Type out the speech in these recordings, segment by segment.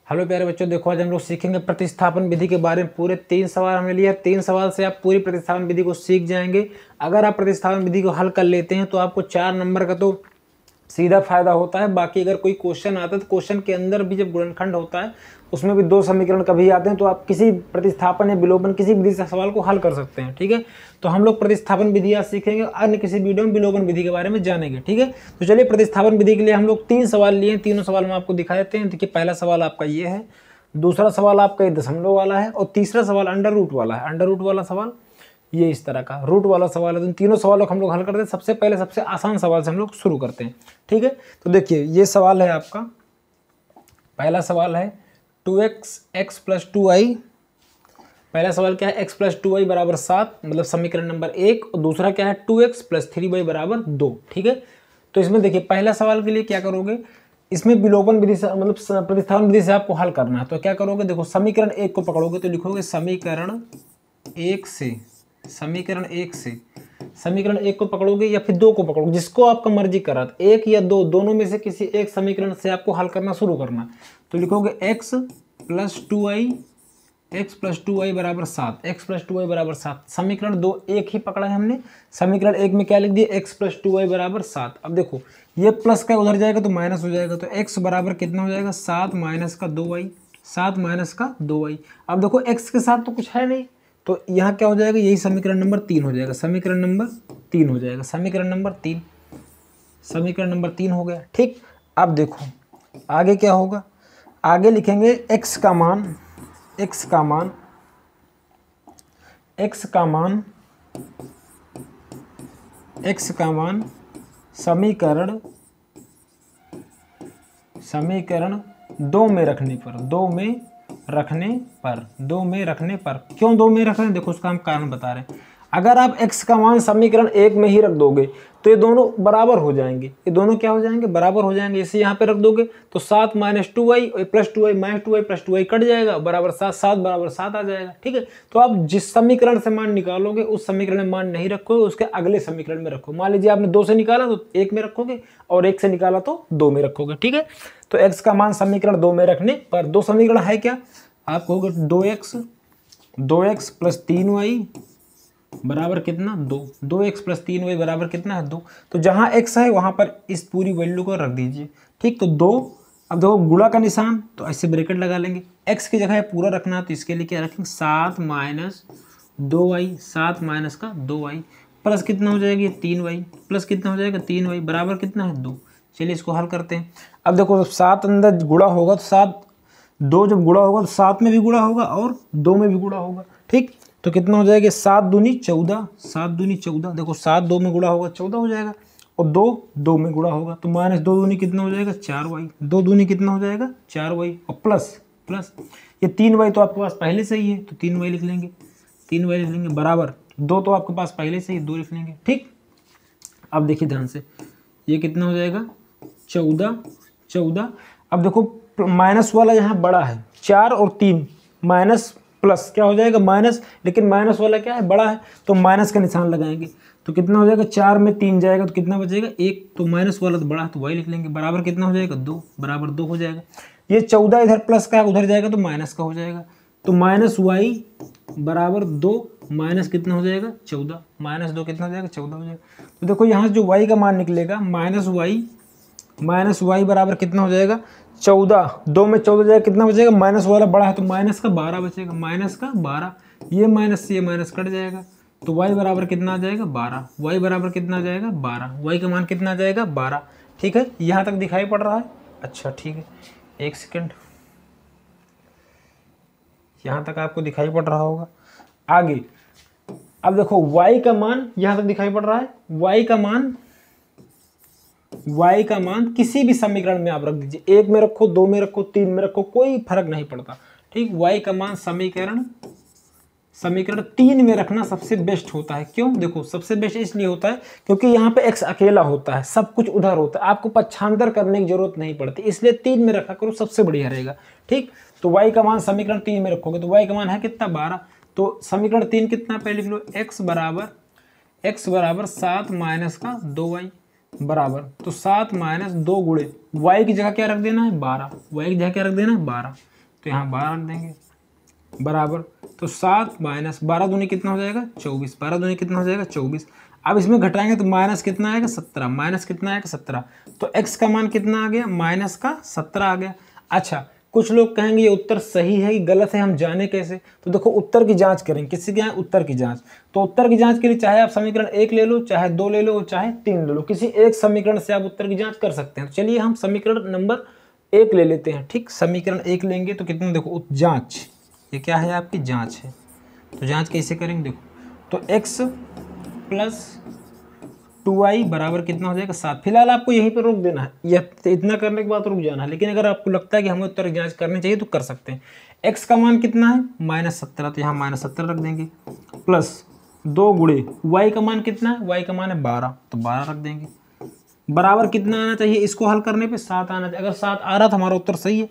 Hello प्यारे बच्चों, देखो आज हम लोग सीखेंगे प्रतिस्थापन विधि के बारे में। पूरे 3 सवाल हमने लिए। 3 सवाल से आप पूरी प्रतिस्थापन विधि को सीख जाएंगे। अगर आप प्रतिस्थापन विधि को हल कर लेते हैं तो आपको 4 नंबर का तो सीधा फायदा होता है। बाकी अगर कोई क्वेश्चन आता है तो क्वेश्चन के अंदर भी जब गुणनखंड होता है उसमें भी 2 समीकरण कभी आते हैं, तो आप किसी प्रतिस्थापन या विलोपन किसी विधि से सवाल को हल कर सकते हैं। ठीक है, तो हम लोग प्रतिस्थापन विधि आज सीखेंगे, अन्य किसी वीडियो में विलोपन विधि के बारे में जानेंगे। ठीक है, तो चलिए प्रतिस्थापन विधि के लिए हम लोग 3 सवाल लिए हैं। तीनों सवाल हम आपको दिखा देते हैं। देखिए, पहला सवाल आपका ये है, दूसरा सवाल आपका ये दशमलव वाला है, और तीसरा सवाल अंडर रूट वाला है। अंडर रूट वाला सवाल ये इस तरह का रूट वाला सवाल है। तो इन तीनों सवालों को हम लोग हल करते हैं। सबसे पहले सबसे आसान सवाल से हम लोग शुरू करते हैं। ठीक है, तो देखिए ये सवाल है आपका, पहला सवाल है 2x x प्लस 2y। पहला सवाल क्या है, x प्लस 2y बराबर 7, मतलब समीकरण नंबर 1। और दूसरा क्या है 2x प्लस 3y बराबर 2। ठीक है, तो इसमें देखिए पहला सवाल के लिए क्या करोगे, इसमें विलोपन विधि से मतलब प्रतिस्थापन विधि से आपको हल करना है। तो क्या करोगे, देखो समीकरण 1 को पकड़ोगे तो लिखोगे समीकरण 1 से, समीकरण 1 से, समीकरण 1 को पकड़ोगे या फिर 2 को पकड़ोगे, जिसको आपका मर्जी करा, 1 या 2 दोनों में से किसी एक समीकरण से आपको हल करना शुरू करना। तो लिखोगे x plus 2y, x plus 2y बराबर 7, x प्लस 2y बराबर 7। समीकरण 2 एक ही पकड़ा है हमने। समीकरण 1 में क्या लिख दिया, x प्लस 2y बराबर 7। अब देखो ये प्लस का उधर जाएगा तो माइनस हो जाएगा, तो x बराबर कितना हो जाएगा, 7 माइनस का 2y, 7 माइनस का 2y। अब देखो x के साथ तो कुछ है नहीं, तो यहाँ क्या हो जाएगा, यही समीकरण नंबर 3 हो जाएगा। समीकरण नंबर 3 हो जाएगा, समीकरण नंबर 3, समीकरण नंबर 3 हो गया। ठीक, अब देखो आगे क्या होगा, आगे लिखेंगे x का मान, x का मान, x का मान, x का मान समीकरण, समीकरण 2 में रखने पर, 2 में रखने पर, 2 में रखने पर। क्यों 2 में रख रहे हैं, देखो उसका हम कारण बता रहे हैं। अगर आप x का मान समीकरण 1 में ही रख दोगे तो ये दोनों बराबर हो जाएंगे, ये दोनों क्या हो जाएंगे, बराबर हो जाएंगे। इसे यहाँ पे रख दोगे तो 7 minus 2y plus 2y minus 2y plus 2y cut जाएगा, बराबर 7, 7 बराबर 7 आ जाएगा। ठीक है, तो आप जिस समीकरण से मान निकालोगे उस समीकरण में मान नहीं रखोगे, उसके अगले समीकरण में रखो। मान लीजिए आपने 2 से निकाला तो 1 में रखोगे, और 1 से निकाला तो 2 में रखोगे। ठीक है, तो x का मान समीकरण 2 में रखने पर, 2 समीकरण है क्या, आप कहोगे 2x प्लस 3y बराबर कितना, 2, 2x प्लस 3y बराबर कितना है, 2। तो जहाँ x है वहाँ पर इस पूरी वैल्यू को रख दीजिए। ठीक, तो 2, अब देखो गुणा का निशान, तो ऐसे ब्रैकेट लगा लेंगे। x की जगह पूरा रखना है तो इसके लिए क्या रखेंगे, 7 माइनस 2y, 7 माइनस का 2y, प्लस कितना हो जाएगा 3y, प्लस कितना हो जाएगा 3y बराबर कितना है 2। चलिए इसको हल करते हैं। अब देखो 7 अंदर गुणा होगा तो 7, 2 जब गुणा होगा तो 7 में भी गुणा होगा और 2 में भी गुणा होगा। ठीक, तो कितना हो जाएगा, 7 दूनी 14, 7 दूनी 14। देखो 7 2 में गुणा होगा 14 हो जाएगा, और 2 2 में गुणा होगा तो माइनस 2 दूनी कितना हो जाएगा, 4y, 2 दूनी कितना हो जाएगा 4y, और प्लस प्लस ये 3y तो आपके पास पहले से ही है तो 3y लिख लेंगे, 3y लिख लेंगे, बराबर 2 तो आपके पास पहले से ही 2 लिख लेंगे। ठीक, अब देखिए ध्यान से, ये कितना हो जाएगा 14, 14। अब देखो माइनस वाला यहाँ बड़ा है, 4 और 3 माइनस प्लस क्या हो जाएगा माइनस, लेकिन माइनस वाला क्या है, बड़ा है, तो माइनस का निशान लगाएंगे। तो कितना हो जाएगा, 4 में 3 जाएगा तो कितना बचेगा 1, तो माइनस वाला तो बड़ा है तो वही लिख लेंगे, बराबर कितना हो जाएगा 2, बराबर 2 हो जाएगा। ये 14 इधर प्लस का उधर जाएगा तो माइनस का हो जाएगा, तो माइनस वाई बराबर 2, माइनस कितना हो जाएगा 14, माइनस 2 कितना हो जाएगा 14 हो जाएगा। तो देखो यहाँ से जो y का मान निकलेगा माइनस वाई बराबर कितना हो जाएगा 14, 2 में 14 जाएगा, कितना बचेगा, माइनस वाला बड़ा है तो माइनस का 12 बचेगा, माइनस का 12। ये माइनस से ये माइनस कट जाएगा तो y बराबर कितना आ जाएगा 12, y बराबर कितना आ जाएगा 12, y का मान कितना आ जाएगा 12। ठीक है, यहाँ तक दिखाई पड़ रहा है, अच्छा ठीक है, एक सेकेंड, यहाँ तक आपको दिखाई पड़ रहा होगा। आगे अब देखो y का मान यहाँ तक दिखाई पड़ रहा है, y का मान किसी भी समीकरण में आप रख दीजिए, 1 में रखो, 2 में रखो, 3 में रखो, कोई फर्क नहीं पड़ता। ठीक, y का मान समीकरण 3 में रखना सबसे बेस्ट होता है। क्यों, देखो सबसे बेस्ट इसलिए होता है क्योंकि यहाँ पे x अकेला होता है, सब कुछ उधर होता है, आपको पक्षांतर करने की जरूरत नहीं पड़ती, इसलिए 3 में रखा करो, सबसे बढ़िया रहेगा। ठीक, तो y का मान समीकरण 3 में रखोगे तो y का मान है कितना 12, तो समीकरण 3 कितना पहले लिख लो, x बराबर 7 माइनस का 2y बराबर, तो 7 माइनस 2 गुणे y की जगह क्या रख देना है 12, y की जगह क्या रख देना है 12। तो यहाँ 12 रख देंगे बराबर, तो 7 माइनस 12 दूनी कितना हो जाएगा 24, 12 दूनी कितना हो जाएगा 24। अब इसमें घटाएंगे तो माइनस कितना आएगा 17, माइनस कितना आएगा 17, तो x का मान कितना आ गया माइनस का 17 आ गया। अच्छा कुछ लोग कहेंगे ये उत्तर सही है कि गलत है, हम जाने कैसे, तो देखो उत्तर की जांच करेंगे, किससे क्या है उत्तर की जांच। तो उत्तर की जांच के लिए चाहे आप समीकरण 1 ले लो, चाहे 2 ले लो, चाहे 3 ले लो, किसी एक समीकरण से आप उत्तर की जांच कर सकते हैं। तो चलिए हम समीकरण नंबर 1 ले लेते हैं। ठीक, समीकरण 1 लेंगे तो कितना, देखो जांच, ये क्या है आपकी जांच है, तो जांच कैसे करेंगे देखो, तो x प्लस 2y बराबर कितना हो जाएगा 7। फिलहाल आपको यहीं पर रोक देना है, यह इतना करने के बाद रुक जाना है, लेकिन अगर आपको लगता है कि हमें उत्तर की जांच करनी चाहिए तो कर सकते हैं। x का मान कितना है -17, तो यहाँ -17 रख देंगे, प्लस 2 गुणे y का मान कितना है, y का मान है 12, तो 12 रख देंगे, बराबर कितना आना चाहिए, इसको हल करने पे 7 आना चाहिए। अगर 7 आ रहा तो हमारा उत्तर सही है।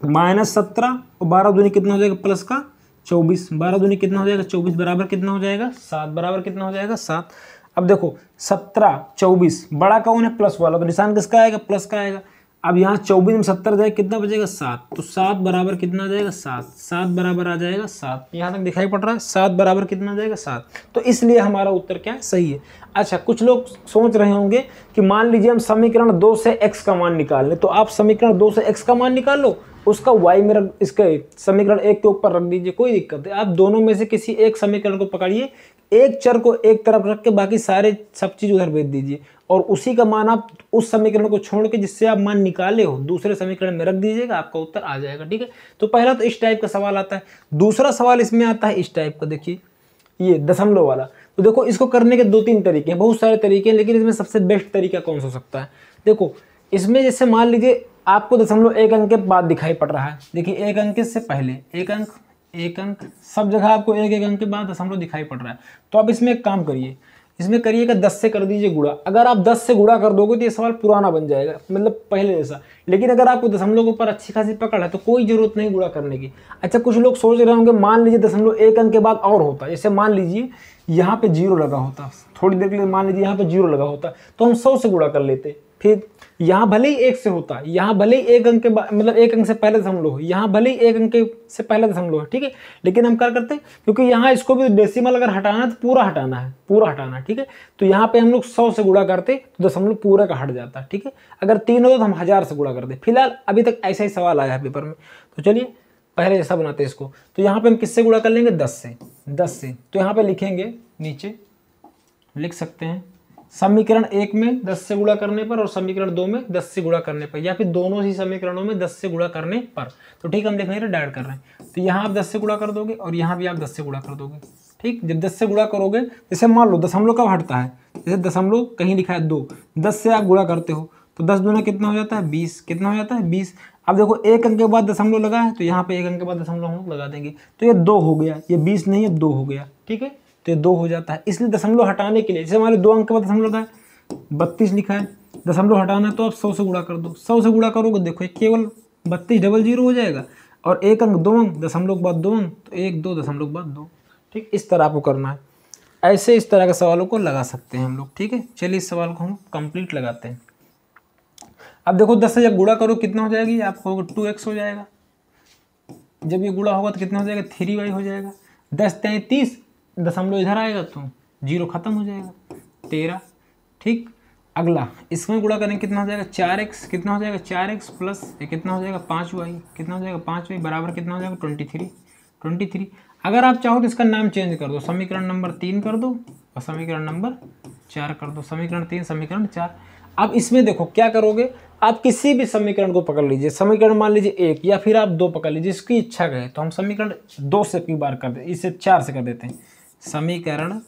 -17 और 12 दूनी कितना हो जाएगा प्लस का 24, 12 दूनी कितना हो जाएगा 24, बराबर कितना हो जाएगा 7, बराबर कितना हो जाएगा 7। अब देखो 17 24 बड़ा कौन है प्लस वाला, तो निशान किसका आएगा प्लस का आएगा। अब यहाँ 24 में 70 जाए कितना बचेगा 7, तो 7 बराबर कितना आ जाएगा 7, 7 बराबर आ जाएगा 7, यहाँ तक दिखाई पड़ रहा है 7 बराबर कितना आ जाएगा 7, तो इसलिए हमारा उत्तर क्या है सही है। अच्छा कुछ लोग सोच रहे होंगे कि मान लीजिए हम समीकरण 2 से x का मान निकाल लें, तो आप समीकरण 2 से x का मान निकाल लो, उसका y में रख, इसके समीकरण 1 के ऊपर रख दीजिए, कोई दिक्कत है। आप दोनों में से किसी एक समीकरण को पकड़िए, एक चर को एक तरफ रख के बाकी सारे सब चीज उधर भेज दीजिए, और उसी का मान आप उस समीकरण को छोड़ के जिससे आप मान निकाले हो दूसरे समीकरण में रख दीजिएगा, आपका उत्तर आ जाएगा। ठीक है, तो पहला तो इस टाइप का सवाल आता है। दूसरा सवाल इसमें आता है इस टाइप का, देखिए ये दशमलव वाला। तो देखो इसको करने के 2-3 तरीके हैं, बहुत सारे तरीके हैं, लेकिन इसमें सबसे बेस्ट तरीका कौन सा हो सकता है। देखो इसमें जैसे मान लीजिए आपको दशमलव 1 अंक के बाद दिखाई पड़ रहा है, देखिए 1 अंक से पहले 1 अंक सब जगह आपको 1 अंक के बाद दशमलव दिखाई पड़ रहा है। तो आप इसमें एक काम करिए, इसमें करिएगा 10 से कर दीजिए गुणा। अगर आप 10 से गुणा कर दोगे तो ये सवाल पुराना बन जाएगा, मतलब पहले जैसा। लेकिन अगर आपको दशमलव के ऊपर अच्छी खासी पकड़ है तो कोई जरूरत नहीं गुणा करने की। अच्छा कुछ लोग सोच रहे होंगे मान लीजिए दशमलव 1 अंक के बाद और होता, जैसे मान लीजिए यहाँ पे 0 लगा होता, थोड़ी देर के लिए मान लीजिए यहाँ पे 0 लगा होता, तो हम 100 से गुणा कर लेते। फिर यहाँ भले ही 1 से होता, यहाँ भले ही 1 अंक के बाद मतलब 1 अंक से पहले दशमलव हो, यहाँ भले ही 1 अंक से पहले दशमलव है, ठीक है। लेकिन हम क्या करते हैं, क्योंकि यहाँ इसको भी डेसिमल अगर हटाना है तो पूरा हटाना है, पूरा हटाना है, ठीक है। तो यहाँ पे हम लोग 100 से गुणा करते तो दशमलव पूरा का हट जाता है, ठीक है। अगर 3 होता तो हम 1000 से गुणा करते। फिलहाल अभी तक ऐसा ही सवाल आया है पेपर में, तो चलिए पहले जैसा बनाते हैं इसको। तो यहाँ पे हम किससे गुणा कर लेंगे 10 से। तो यहाँ पे लिखेंगे, नीचे लिख सकते हैं समीकरण 1 में 10 से गुणा करने पर और समीकरण 2 में 10 से गुणा करने पर, या फिर दोनों ही समीकरणों में 10 से गुणा करने पर। तो ठीक हम लिख नहीं रहे, डायरेक्ट कर रहे हैं। तो यहाँ आप 10 से गुणा कर दोगे और यहाँ भी आप 10 से गुणा कर दोगे, ठीक। जब 10 से गुणा करोगे, जैसे मान लो दशमलव कब हटता है, जैसे दशमलव कहीं लिखा है 2, 10 से आप गुणा करते हो तो 10 दूना कितना हो जाता है 20, कितना हो जाता है 20। अब देखो 1 अंक के बाद दशमलव लगा है, तो यहाँ पे 1 अंक के बाद दशमलव हम लगा देंगे, तो ये 2 हो गया, ये 20 नहीं है 2 हो गया, ठीक है। तो ये 2 हो जाता है। इसलिए दशमलव हटाने के लिए, जैसे हमारे 2 अंक के बाद दशमलव लगा है, 32 लिखा है, दशमलव हटाना है तो आप 100 से गुणा कर दो। 100 से गुणा करोगे, देखो ये केवल 32 डबल 0 हो जाएगा, और 1 अंक 2 अंक दशमलव के बाद 2 अंक, तो 1 2 दशमलव के बाद 2, ठीक। इस तरह आपको करना है, ऐसे इस तरह के सवालों को लगा सकते हैं हम लोग, ठीक है। चलिए इस सवाल को हम कंप्लीट लगाते हैं। अब देखो 10 से जब गुणा करो कितना हो जाएगी, आपको 2x हो जाएगा। जब ये गुणा होगा तो कितना हो जाएगा 3y हो जाएगा। 10 33 दशमलव इधर आएगा तो 0 खत्म हो जाएगा, 13, ठीक। अगला इसमें गुणा करेंगे कितना हो जाएगा 4x, कितना हो जाएगा 4x प्लस ये कितना हो जाएगा 5y, कितना हो जाएगा 5y बराबर कितना हो जाएगा 23। अगर आप चाहो तो इसका नाम चेंज कर दो, समीकरण नंबर 3 कर दो और समीकरण नंबर 4 कर दो, समीकरण 3 समीकरण 4। अब इसमें देखो क्या करोगे, आप किसी भी समीकरण को पकड़ लीजिए, समीकरण मान लीजिए 1 या फिर आप 2 पकड़ लीजिए, इसकी इच्छा कहे तो हम समीकरण 2 से की बार कर देते, इसे 4 से कर देते हैं, समीकरण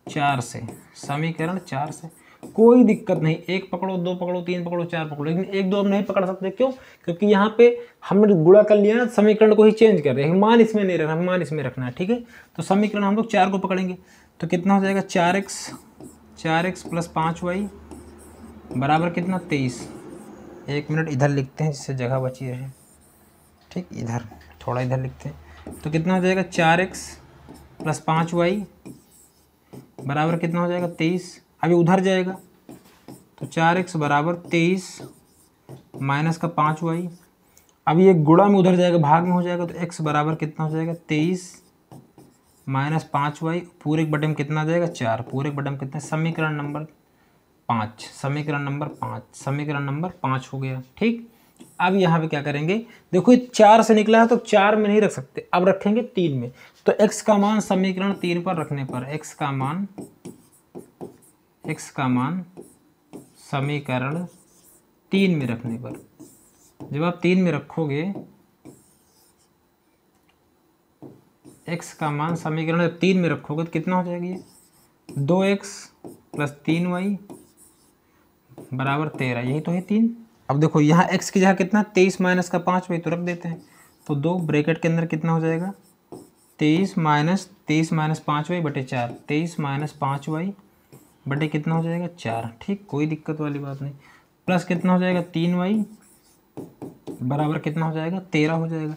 4 से, समीकरण 4 से कोई दिक्कत नहीं। 1 पकड़ो, 2 पकड़ो, 3 पकड़ो, 4 पकड़ो, लेकिन 1 2 हम नहीं पकड़ सकते, क्यों? क्योंकि यहाँ पे हमने गुणा कर लिया ना, समीकरण को ही चेंज कर रहे हैं, मान इसमें नहीं रखना, मान इसमें रखना है, ठीक है। तो समीकरण हम लोग 4 को पकड़ेंगे, तो कितना हो जाएगा 4x प्लस 5y बराबर कितना 23। 1 मिनट इधर लिखते हैं जिससे जगह बची रहे, ठीक। इधर थोड़ा इधर लिखते हैं, तो कितना हो जाएगा 4x प्लस 5y बराबर कितना हो जाएगा 23। अभी उधर जाएगा तो 4x बराबर 23 माइनस का 5y। अब ये गुणा में उधर जाएगा, भाग में हो जाएगा, तो x बराबर कितना हो जाएगा 23 माइनस 5y पूरे एक बटे में कितना आ जाएगा 4, पूरे एक बटे में कितना, समीकरण नंबर 5, समीकरण नंबर 5, समीकरण नंबर 5 हो गया। ठीक, अब यहाँ पे क्या करेंगे, देखो ये 4 से निकला है तो 4 में नहीं रख सकते, अब रखेंगे 3 में। तो x का मान समीकरण 3 पर रखने पर x का मान समीकरण 3 में रखने पर, जब आप 3 में रखोगे x का मान समीकरण जब 3 में रखोगे तो कितना हो जाएगा ये 2x प्लस 3y बराबर 13, यही तो है 3। अब देखो यहाँ x की जगह कितना 23 माइनस का 5 वही तो रख देते हैं, तो 2 ब्रैकेट के अंदर कितना हो जाएगा 23 माइनस 5y बटे 4, 23 माइनस 5y बटे कितना हो जाएगा 4। ठीक, कोई दिक्कत वाली बात नहीं। प्लस कितना हो जाएगा 3y बराबर कितना हो जाएगा 13 हो जाएगा।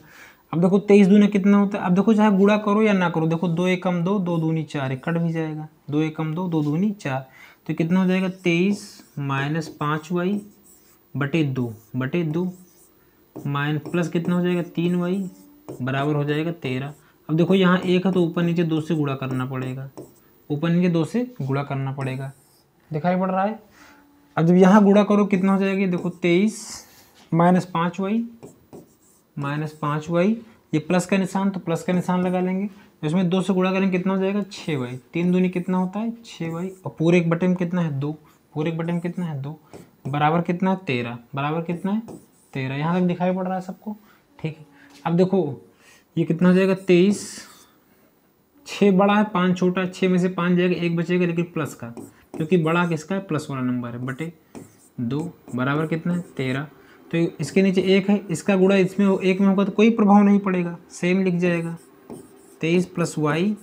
अब देखो 23 दूनी कितना होता है, अब देखो चाहे गुणा करो या ना करो, देखो 2 एकम 2, 2 दूनी 4, कट भी जाएगा, 2 एकम 2, 2 दूनी 4, तो कितना हो जाएगा 23 माइनस 5y बटे 2 माइनस प्लस कितना हो जाएगा 3y बराबर हो जाएगा 13। अब देखो यहाँ 1 है तो ऊपर नीचे 2 से गुणा करना पड़ेगा, ऊपर नीचे 2 से गुणा करना पड़ेगा, दिखाई पड़ रहा है। अब जब यहाँ गुणा करो कितना हो जाएगा, देखो 23 माइनस 5y, ये प्लस का निशान, तो प्लस का निशान लगा लेंगे, इसमें 2 से गुणा करेंगे कितना हो जाएगा 6y, 3 दूनी कितना होता है 6y, और पूरे एक बटे में कितना है 2, पूरे एक बटे में कितना है 2 बराबर कितना है 13, बराबर कितना है 13। यहाँ तक दिखाई पड़ रहा है सबको। ठीक है, अब देखो ये कितना हो जाएगा 23, 6 बड़ा है 5 छोटा, 6 में से 5 जाएगा 1 बचेगा, लेकिन प्लस का, क्योंकि बड़ा किसका है प्लस वाला नंबर है, बटे 2 बराबर कितना है 13। तो इसके नीचे 1 है, इसका गुणा इसमें 1 में होगा तो कोई प्रभाव नहीं पड़ेगा, सेम लिख जाएगा 23 प्लस वाई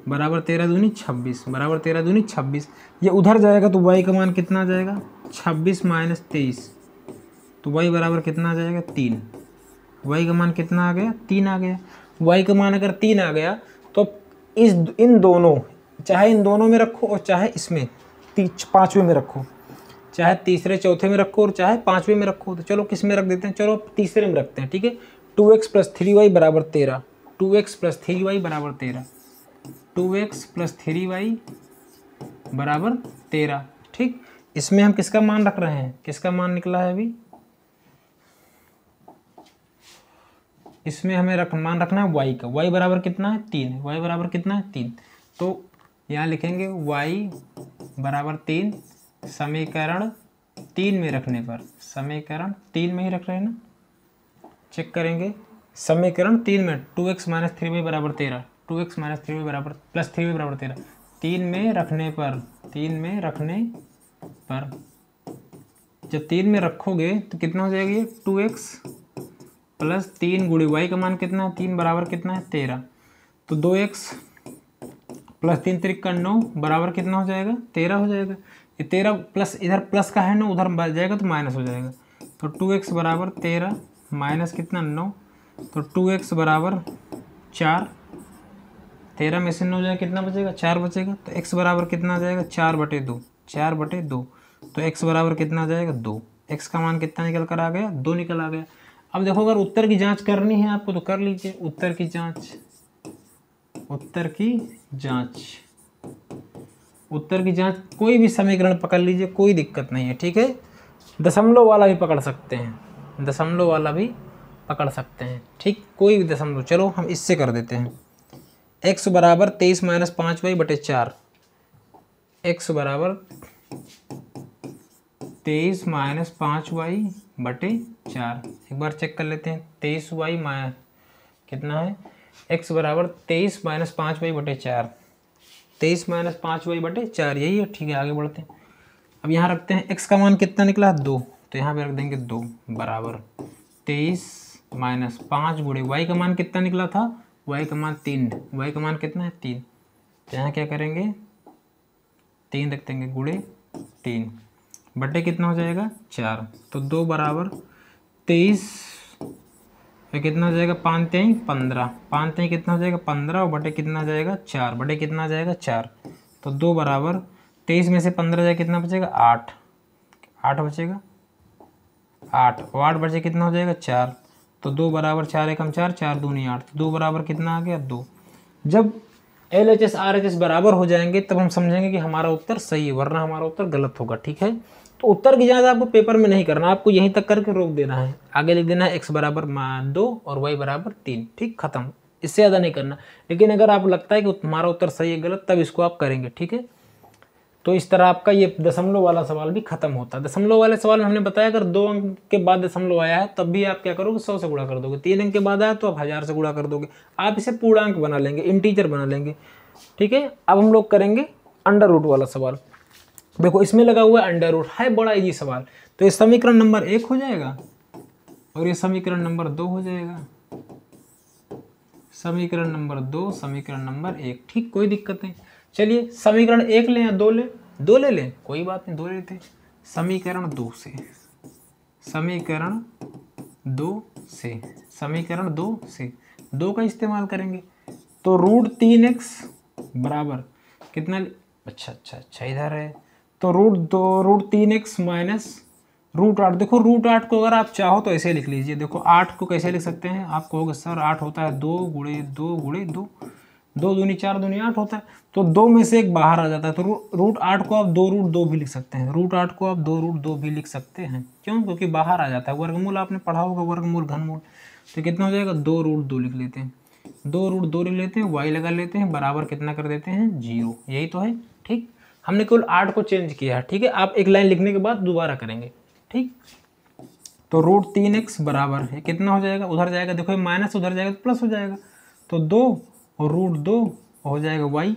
बराबर 13 दूनी 26, बराबर 13 दूनी 26। ये उधर जाएगा तो y का मान कितना आ जाएगा 26 माइनस 23, तो y बराबर कितना आ जाएगा 3, y का मान कितना आ गया 3 आ गया। y का मान अगर 3 आ गया तो इन दोनों, चाहे इन दोनों में रखो और चाहे इसमें 5वें में रखो, चाहे तीसरे चौथे में रखो और चाहे 5वें में रखो, तो चलो किस में रख देते हैं, चलो तीसरे में रखते हैं। ठीक है, 2x प्लस 3y बराबर 13, 2x प्लस 3y बराबर 13, 2x प्लस 3y बराबर 13। ठीक, इसमें हम किसका मान रख रहे हैं, किसका मान निकला है अभी, इसमें हमें मान रखना है y का, y बराबर कितना है 3, y बराबर कितना है 3, तो यहाँ लिखेंगे y बराबर 3 समीकरण 3 में रखने पर, समीकरण 3 में ही रख रहे हैं ना, चेक करेंगे समीकरण 3 में 2x माइनस 3y बराबर 13, 2x माइनस 3y बराबर प्लस 3y बराबर 13, 3 में रखने पर, 3 में रखने पर जब 3 में रखोगे तो कितना हो जाएगा ये 2x प्लस 3 गुणे y का मान कितना है 3 बराबर कितना है 13, तो 2x प्लस 3 3 का 9 बराबर कितना हो जाएगा 13 हो जाएगा। ये 13 प्लस इधर प्लस का है ना, उधर बढ़ जाएगा तो माइनस हो जाएगा, तो 2x बराबर 13 माइनस कितना 9, तो 2x बराबर 4, 13 में से 9 जाएगा कितना बचेगा 4 बचेगा, तो x बराबर कितना आ जाएगा 4/2, 4/2, तो x बराबर कितना आ जाएगा 2, x का मान कितना निकल कर आ गया 2 निकल आ गया। अब देखो अगर उत्तर की जांच करनी है आपको तो कर लीजिए, उत्तर की जांच, उत्तर की जांच, उत्तर की जांच कोई भी समीकरण पकड़ लीजिए, कोई दिक्कत नहीं है। ठीक है, दशमलव वाला भी पकड़ सकते हैं, दशमलव वाला भी पकड़ सकते हैं। ठीक, कोई भी दशमलव, चलो हम इससे कर देते हैं, x बराबर 23 माइनस 5y बटे 4, x बराबर 23 माइनस 5y बटे 4, एक बार चेक कर लेते हैं 23y माइनस कितना है, x बराबर 23 माइनस 5y बटे 4, 23 माइनस 5y बटे 4 यही है। ठीक है, आगे बढ़ते हैं। अब यहाँ रखते हैं x का मान कितना निकला 2, तो यहाँ पे रख देंगे 2 बराबर 23 माइनस 5 गुणे y का मान कितना निकला था, y का मान 3, y का मान कितना है 3, तो यहाँ क्या करेंगे 3 रख देंगे गुणे 3 बटे कितना हो जाएगा 4, तो 2 बराबर 23, फिर कितना हो जाएगा 5 3 15, 5 3 कितना हो जाएगा 15 और बटे कितना आ जाएगा 4, बटे कितना आ जाएगा 4, तो 2 बराबर 23 में से 15 जाएगा कितना बचेगा 8, 8 बचेगा 8 और 8 बचे कितना हो जाएगा 4, तो 2 बराबर 4 एकम 4, 4 दूनी 8, 2 बराबर कितना आ गया 2। जब LHS RHS बराबर हो जाएंगे तब हम समझेंगे कि हमारा उत्तर सही है, वरना हमारा उत्तर गलत होगा। ठीक है, तो उत्तर की जांच आपको पेपर में नहीं करना, आपको यहीं तक करके रोक देना है। आगे लिख देना है x बराबर 2 और y बराबर 3। ठीक, खत्म, इससे ज़्यादा नहीं करना। लेकिन अगर आपको लगता है कि तुम्हारा उत्तर सही है गलत, तब इसको आप करेंगे। ठीक है, तो इस तरह आपका ये दशमलव वाला सवाल भी खत्म होता है। दशमलव वाले सवाल में हमने बताया अगर 2 अंक के बाद दशमलव आया है तब भी आप क्या करोगे, 100 से गुणा कर दोगे। 3 अंक के बाद आया तो आप 1000 से गुणा कर दोगे। आप इसे पूर्णांक बना लेंगे, इंटीजर बना लेंगे। ठीक है, अब हम लोग करेंगे अंडर रूट वाला सवाल। देखो इसमें लगा हुआ है अंडर रूट, है बड़ा इजी सवाल। तो ये समीकरण नंबर 1 हो जाएगा और ये समीकरण नंबर 2 हो जाएगा। समीकरण नंबर 2, समीकरण नंबर 1। ठीक, कोई दिक्कत नहीं। चलिए समीकरण 1 लें या 2 लें? 2 ले लें, कोई बात नहीं, 2 लेते हैं। समीकरण 2 से, समीकरण 2 से, समीकरण 2 से 2 का इस्तेमाल करेंगे। तो √3x बराबर कितना, अच्छा इधर है। तो √3x माइनस √8। देखो √8 को अगर आप चाहो तो ऐसे लिख लीजिए। देखो 8 को कैसे लिख सकते हैं, आप कहोगे सर 8 होता है 2 गुणे 2 गुणे 2, 2 दूनी 4 दूनी 8 होता है। तो 2 में से एक बाहर आ जाता है, तो √8 को आप 2√2 भी लिख सकते हैं। √8 को आप 2√2 भी लिख सकते हैं। क्यों? क्योंकि बाहर आ जाता है। वर्गमूल आपने पढ़ा होगा, वर्गमूल घनमूल। तो कितना हो जाएगा, 2√2 लिख लेते हैं, 2√2 लिख लेते हैं, y लगा लेते हैं, बराबर कितना कर देते हैं 0। यही तो है। ठीक, हमने केवल 8 को चेंज किया है। ठीक है, आप एक लाइन लिखने के बाद दोबारा करेंगे। ठीक, तो √3x बराबर है कितना हो जाएगा, उधर जाएगा, देखो माइनस उधर जाएगा तो प्लस हो जाएगा, तो 2 और √2 हो जाएगा y।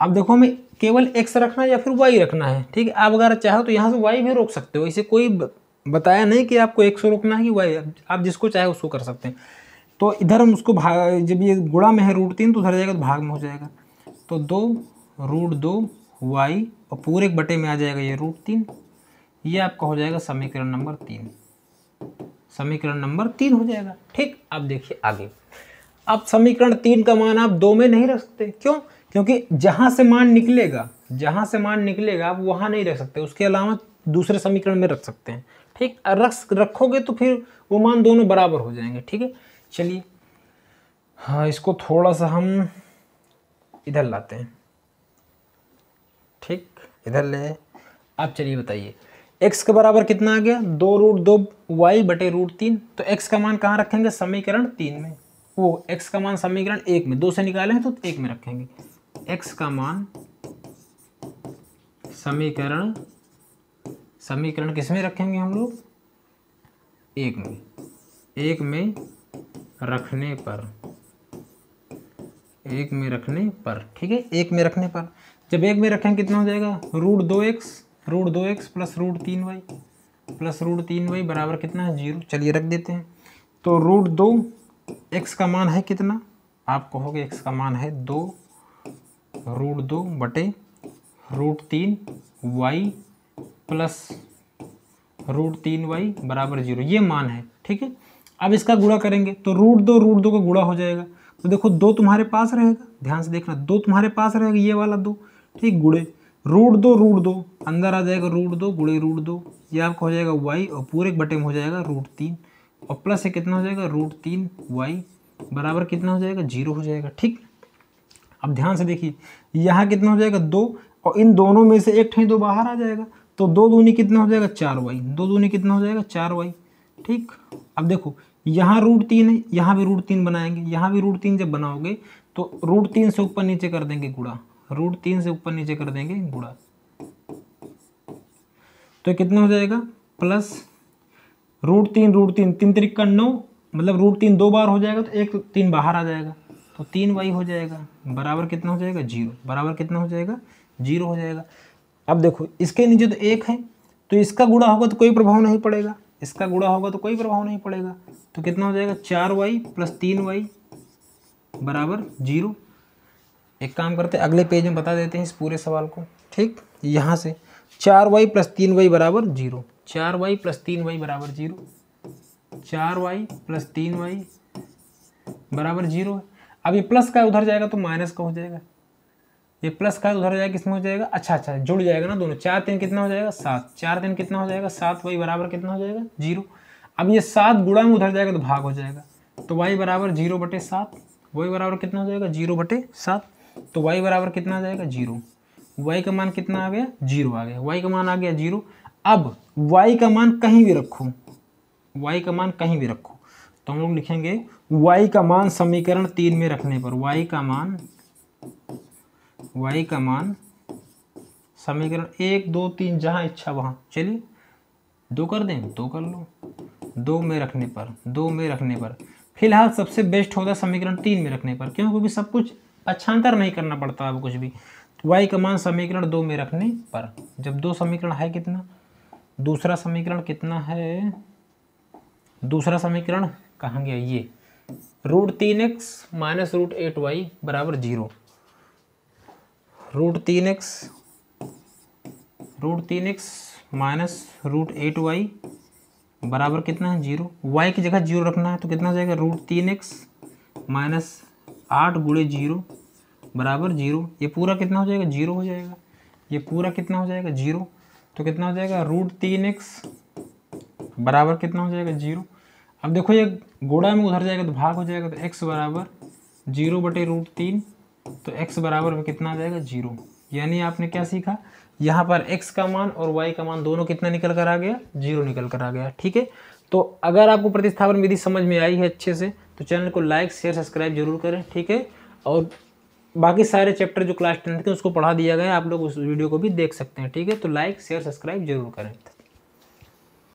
अब देखो हमें केवल x रखना है या फिर y रखना है। ठीक है, आप अगर चाहो तो यहाँ से y भी रोक सकते हो, इसे कोई बताया नहीं कि आपको x रोकना है कि y, आप जिसको चाहे उसको कर सकते हैं। तो इधर हम उसको भाग, जब ये गुणा में है √3 तो उधर जाएगा तो भाग में हो जाएगा। तो 2√2y और पूरे बटे में आ जाएगा ये √3। ये आपका हो जाएगा समीकरण नंबर 3, समीकरण नंबर 3 हो जाएगा। ठीक, अब देखिए आगे। अब समीकरण 3 का मान आप 2 में नहीं रख सकते। क्यों? क्योंकि जहां से मान निकलेगा, जहां से मान निकलेगा आप वहां नहीं रख सकते, उसके अलावा दूसरे समीकरण में रख सकते हैं। ठीक, रखोगे तो फिर वो मान दोनों बराबर हो जाएंगे। ठीक है, चलिए हाँ इसको थोड़ा सा हम इधर लाते हैं। ठीक, इधर ले। अब चलिए बताइए x के बराबर कितना आ गया, 2√2y बटे √3। तो x का मान कहाँ रखेंगे, समीकरण 3 में। वो x का मान समीकरण 1 में, 2 से निकाले हैं तो 1 में रखेंगे। x का मान समीकरण किस में रखेंगे हम लोग, 1 में। 1 में रखने पर, 1 में रखने पर। ठीक है, 1 में रखने पर जब 1 में रखेंगे कितना हो जाएगा, √2x plus √3y plus √3y बराबर कितना है 0। चलिए रख देते हैं। तो √2x का मान है कितना, आप कहोगे x का मान है 2√2 बटे √3y प्लस √3y बराबर 0, ये मान है। ठीक है, अब इसका गुणा करेंगे तो √2 का गुणा हो जाएगा। तो देखो 2 तुम्हारे पास रहेगा, ध्यान से देखना, 2 तुम्हारे पास रहेगा, ये वाला 2। ठीक, गुणे √2 अंदर आ जाएगा, √2 गुणे √2, ये आपका हो जाएगा y और पूरे बटे में हो जाएगा √3 और प्लस से कितना हो जाएगा √3y बराबर कितना हो जाएगा 0 हो जाएगा। ठीक, अब ध्यान से देखिए यहाँ कितना हो जाएगा 2 और इन दोनों में से एक ठे 2 बाहर आ जाएगा, तो 2 दूनी कितना हो जाएगा 4y, 2 दूनी कितना हो जाएगा 4y। ठीक, अब देखो यहाँ √3 है, यहाँ भी √3 बनाएंगे, यहाँ भी √3 जब बनाओगे तो √3 से ऊपर नीचे कर देंगे गुणा, √3 से ऊपर नीचे कर देंगे गुणा, तो कितना हो जाएगा प्लस √3 3 त्रिक का 9, मतलब √3 2 बार हो जाएगा तो एक 3 बाहर आ जाएगा, तो 3y हो जाएगा बराबर कितना हो जाएगा 0, बराबर कितना हो जाएगा 0 हो जाएगा। अब देखो इसके नीचे तो 1 है, तो इसका गुणा होगा तो कोई प्रभाव नहीं पड़ेगा, इसका गुणा होगा तो कोई प्रभाव नहीं पड़ेगा, तो कितना हो जाएगा 4y प्लस 3y बराबर 0। एक काम करते हैं अगले पेज में बता देते हैं इस पूरे सवाल को। ठीक, यहाँ से 4y प्लस 3y बराबर 0, 4y प्लस 3y बराबर 0, 4y प्लस 3y बराबर 0 है। अब ये प्लस का उधर जाएगा तो माइनस का हो जाएगा, ये प्लस का उधर जाएगा किसमें हो जाएगा, अच्छा जुड़ जाएगा ना दोनों, 4 3 कितना हो जाएगा 7, 4 3 कितना हो जाएगा 7y बराबर कितना हो जाएगा 0। अब ये 7 गुणा में उधर जाएगा तो भाग हो जाएगा, तो y बराबर 0/7, y बराबर कितना हो जाएगा 0/7, तो y बराबर कितना आ जाएगा 0। y का मान कितना आ गया 0 आ गया, y का मान आ गया 0। अब y का मान कहीं भी रखो, y का मान कहीं भी रखो, तो हम लोग लिखेंगे y का मान समीकरण 3 में रखने पर y का मान समीकरण 1 2 3 जहाँ इच्छा वहाँ, चलिए 2 कर दें 2 कर लो, 2 में रखने पर फिलहाल सबसे बेस्ट होता है समीकरण 3 में रखने पर, क्यों? क्योंकि सब कुछ अच्छांतर नहीं करना पड़ता अब कुछ भी। y का मान समीकरण 2 में रखने पर, जब 2 समीकरण है कितना, दूसरा समीकरण कितना है, दूसरा समीकरण कहाँ गया, ये √3x माइनस √8y बराबर 0, √3x माइनस √8y बराबर कितना है 0। y की जगह 0 रखना है तो कितना हो जाएगा √3x माइनस 8 गुणे 0 बराबर 0। ये पूरा कितना हो जाएगा 0 हो जाएगा, ये पूरा कितना हो जाएगा 0, तो कितना हो जाएगा √3x बराबर कितना हो जाएगा 0। अब देखो ये गुणा में उधर जाएगा तो भाग हो जाएगा, तो x बराबर 0/√3, तो x बराबर में कितना आ जाएगा 0। यानी आपने क्या सीखा, यहाँ पर x का मान और y का मान दोनों कितना निकल कर आ गया 0 निकल कर आ गया। ठीक है, तो अगर आपको प्रतिस्थापन विधि समझ में आई है अच्छे से तो चैनल को लाइक शेयर सब्सक्राइब जरूर करें। ठीक है, और बाकी सारे चैप्टर जो क्लास 10 के उसको पढ़ा दिया गया है, आप लोग उस वीडियो को भी देख सकते हैं। ठीक है, तो लाइक शेयर सब्सक्राइब जरूर करें।